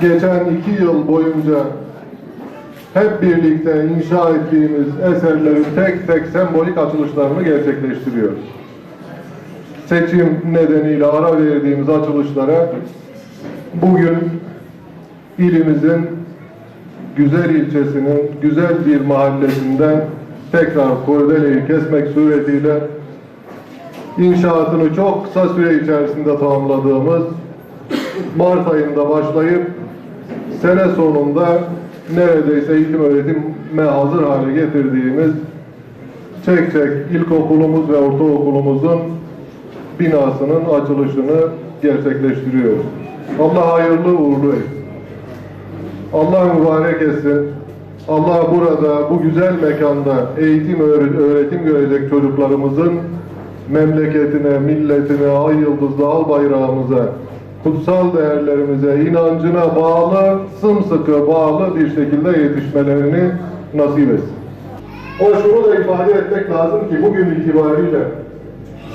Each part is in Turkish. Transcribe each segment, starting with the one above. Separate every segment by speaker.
Speaker 1: geçen 2 yıl boyunca hep birlikte inşa ettiğimiz eserlerin tek tek sembolik açılışlarını gerçekleştiriyoruz. Seçim nedeniyle ara verdiğimiz açılışlara bugün ilimizin güzel ilçesinin güzel bir mahallesinden tekrar kordeleyi kesmek suretiyle inşaatını çok kısa süre içerisinde tamamladığımız, Mart ayında başlayıp sene sonunda neredeyse eğitim öğretime hazır hale getirdiğimiz Çekçek İlkokulumuz ve Ortaokulumuzun binasının açılışını gerçekleştiriyoruz. Allah hayırlı uğurlu etsin. Allah mübarek etsin. Allah burada bu güzel mekanda eğitim öğretim görecek çocuklarımızın memleketine, milletine, ay yıldızlı al bayrağımıza, kutsal değerlerimize, inancına bağlı, sımsıkı bağlı bir şekilde yetişmelerini nasip etsin. O şunu da ifade etmek lazım ki bugün itibariyle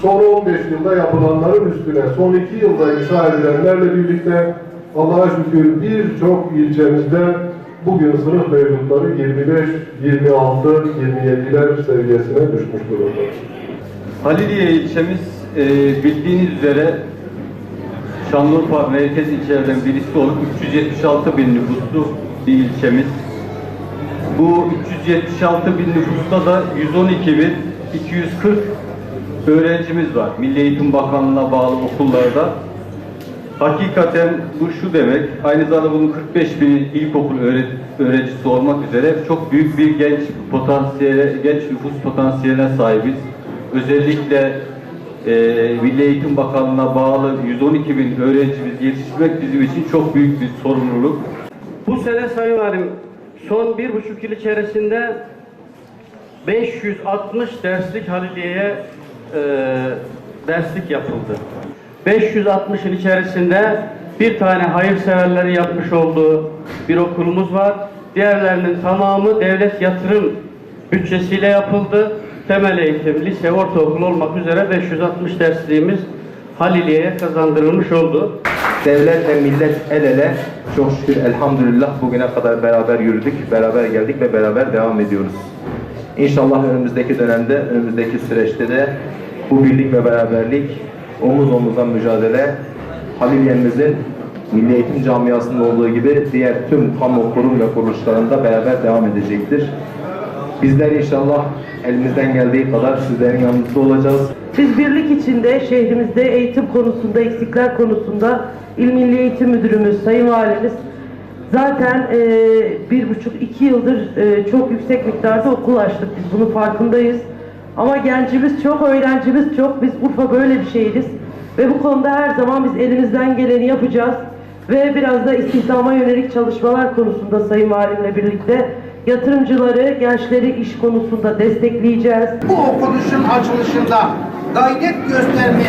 Speaker 1: son 15 yılda yapılanların üstüne son 2 yılda inşa edilenlerle birlikte Allah'a şükür birçok ilçemizde bugün sınıf mevcutları 25, 26, 27'ler seviyesine düşmüş durumda.
Speaker 2: Haliliye ilçemiz bildiğiniz üzere Şanlıurfa merkez ilçelerden birisi olup 376 bin nüfuslu bir ilçemiz. Bu 376 bin nüfusta da 112.240 öğrencimiz var. Milli Eğitim Bakanlığı'na bağlı okullarda. Hakikaten bu şu demek, aynı zamanda bunun 45 bin ilkokul öğrencisi olmak üzere çok büyük bir genç nüfus potansiyeline sahibiz. Özellikle Milli Eğitim Bakanlığı'na bağlı 112 bin öğrencimiz yetiştirmek bizim için çok büyük bir sorumluluk.
Speaker 3: Bu sene Sayın Valim son 1,5 yıl içerisinde 560 derslik Haliliye'ye derslik yapıldı. 560'ın içerisinde bir tane hayırseverleri yapmış olduğu bir okulumuz var. Diğerlerinin tamamı devlet yatırım bütçesiyle yapıldı. Temel eğitim, lise, ortaokul olmak üzere 560 dersliğimiz Haliliye'ye kazandırılmış oldu.
Speaker 4: Devlet ve millet el ele çok şükür elhamdülillah bugüne kadar beraber yürüdük, beraber geldik ve beraber devam ediyoruz. İnşallah önümüzdeki dönemde, önümüzdeki süreçte de bu birlik ve beraberlik, omuz omuzdan mücadele, Haliliye'mizin Milli Eğitim Camiası'nda olduğu gibi diğer tüm kamu kurum ve kuruluşlarında beraber devam edecektir. Bizler inşallah elimizden geldiği kadar sizlerin yanınızda olacağız.
Speaker 5: Biz birlik içinde şehrimizde eğitim konusunda, eksikler konusunda İl Milli Eğitim Müdürümüz, Sayın Valimiz zaten 1,5-2 yıldır çok yüksek miktarda okul açtık. Biz bunun farkındayız. Ama gencimiz çok, öğrencimiz çok. Biz Urfa böyle bir şehiriz. Ve bu konuda her zaman biz elimizden geleni yapacağız. Ve biraz da istihdama yönelik çalışmalar konusunda Sayın Valimle birlikte yatırımcıları, gençleri iş konusunda destekleyeceğiz.
Speaker 6: Bu okuluşun açılışında gayret göstermiş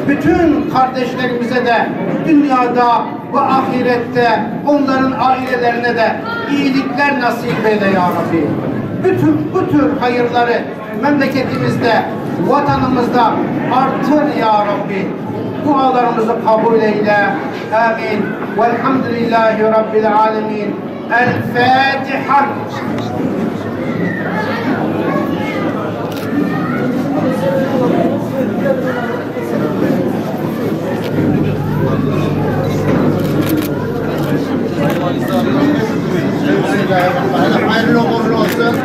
Speaker 6: bütün kardeşlerimize de dünyada ve ahirette onların ailelerine de iyilikler nasip eyle ya Rabbi. Bu tür hayırları memleketimizde, vatanımızda artır ya Rabbi. Dualarımızı kabul eyle. Amin. Velhamdülillahi Rabbil alemin. El Fatiha. Hayırlı uğurlu olsun.